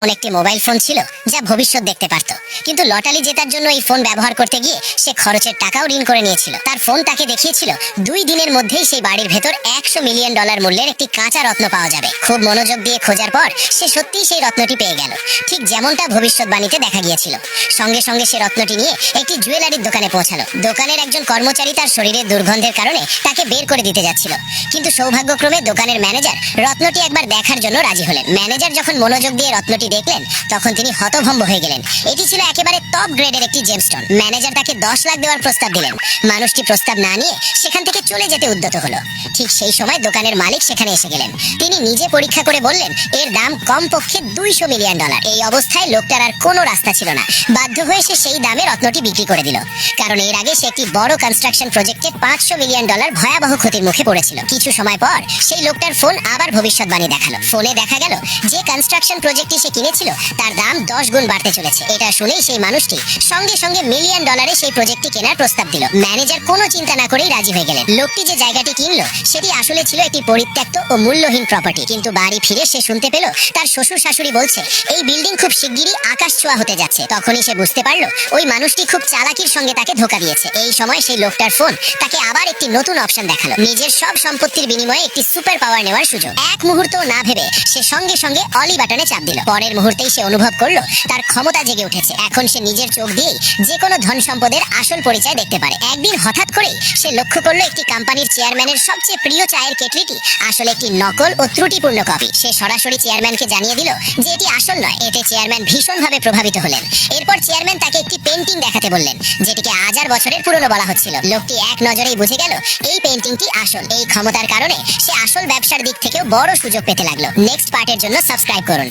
একটি mobile phone ছিল যা ভবিষ্যৎ দেখতে পারত, কিন্তু লটারি জেতার জন্য এই ফোন ব্যবহার করতে গিয়ে সে খরচের টাকাও ঋণ করে নিয়েছিল। তার ফোন তাকে দেখিয়েছিল 2 দিনের মধ্যেই সেই বাড়ির ভেতর $100 মিলিয়ন মূল্যের একটি কাঁচা রত্ন পাওয়া যাবে। খুব মনোযোগ দিয়ে খোঁজার পর সে সত্যিই সেই রত্নটি পেয়ে গেল, ঠিক যেমনটা ভবিষ্যৎবাণীতে দেখা গিয়েছিল। সঙ্গে সঙ্গে সে রত্নটি নিয়ে একটি জুয়েলারির দোকানে পৌঁছালো। দোকানের একজন কর্মচারী তার শরীরের দুর্গন্ধের কারণে তাকে বের করে দিতে যাচ্ছিল, কিন্তু সৌভাগ্যক্রমে দোকানের ম্যানেজার রত্নটি একবার দেখার জন্য রাজি হলেন। ম্যানেজার যখন মনোযোগ দিয়ে রত্নটি দেখলেন তখন তিনি হতভম্ব হয়ে গেলেন। এটি ছিল একেবারে টপ গ্রেডের একটি জেমস্টোন। ম্যানেজার তাকে 10 লাখ দেওয়ার প্রস্তাব দিলেন। মানুষটি প্রস্তাব না নিয়ে সেখান থেকে চলে যেতে উদ্যত হলো। ঠিক সেই সময় দোকানের মালিক সেখানে এসে গেলেন। তিনি নিজে পরীক্ষা করে বললেন এর দাম কমপক্ষে $200 মিলিয়ন। এই অবস্থায় লোকটার আর কোনো রাস্তা ছিল না, বাধ্য হয়ে সে সেই দামে রত্নটি বিক্রি করে দিল। কারণ এর আগে সে একটি বড় কনস্ট্রাকশন প্রজেক্টে $500 মিলিয়ন ভয়াবহ ক্ষতির মুখে পড়েছিল। কিছু সময় পর সেই লোকটার ফোন আবার ভবিষ্যৎবাণী দেখালো। ফোনে দেখা গেল যে কনস্ট্রাকশন প্রজেক্টটি সে কিনেছিল তার দাম 10 গুণ বাড়তে চলেছে। এটা শুনেই সেই মানুষটি সঙ্গে সঙ্গে $1 মিলিয়ন সেই প্রজেক্টটি কেনার প্রস্তাব দিল। ম্যানেজার কোনো চিন্তা না করেই রাজি হয়ে গেলেন। লোকটি যে জায়গাটি কিনলো সেটি আসলে ছিল একটি পরিত্যক্ত ও মূল্যহীন প্রপার্টি। কিন্তু বাড়ি ফিরে সে শুনতে পেল তার শ্বশুর শাশুড়ি বলছে এই বিল্ডিং খুব শিগগিরই আকাশ ছোঁয়া হতে যাচ্ছে। তখনই সে বুঝতে পারলো ওই মানুষটি খুব চালাকির সঙ্গে তাকে ধোঁকা দিয়েছে। এই সময় সেই লোকটার ফোন তাকে আবার একটি নতুন অপশন দেখালো, নিজের সব সম্পত্তির বিনিময়ে একটি সুপার পাওয়ার নেওয়ার সুযোগ। এক মুহূর্ত না ভেবে সে সঙ্গে সঙ্গে অলি বাটনে চাপ দিল। পরের মুহূর্তেই সে অনুভব করলো তার ক্ষমতা জেগে উঠেছে। এখন সে নিজের চোখ দিয়েই যে কোনো ধন সম্পদের আসল পরিচয় দেখতে পারে। একদিন হঠাৎ করেই সে লক্ষ্য করলো একটি কোম্পানির চেয়ারম্যানের সবচেয়ে প্রিয় চায়ের কেটলিটি আসলে একটি নকল ও ত্রুটিপূর্ণ কপি। সে সরাসরি চেয়ারম্যানকে জানিয়ে দিল যে এটি আসল নয়। এতে চেয়ারম্যান ভীষণভাবে প্রভাবিত হলেন। এরপর চেয়ারম্যান তাকে একটি পেন্টিং দেখাতে বললেন, যেটিকে 1000 বছরের পুরনো বলা হচ্ছিল। লোকটি এক নজরেই বুঝে গেল এই পেন্টিংটি আসল। এই ক্ষমতার কারণে সে আসল ব্যবসার দিক থেকেও বড় সুযোগ পেতে লাগলো। নেক্সট পার্টের জন্য সাবস্ক্রাইব করুন।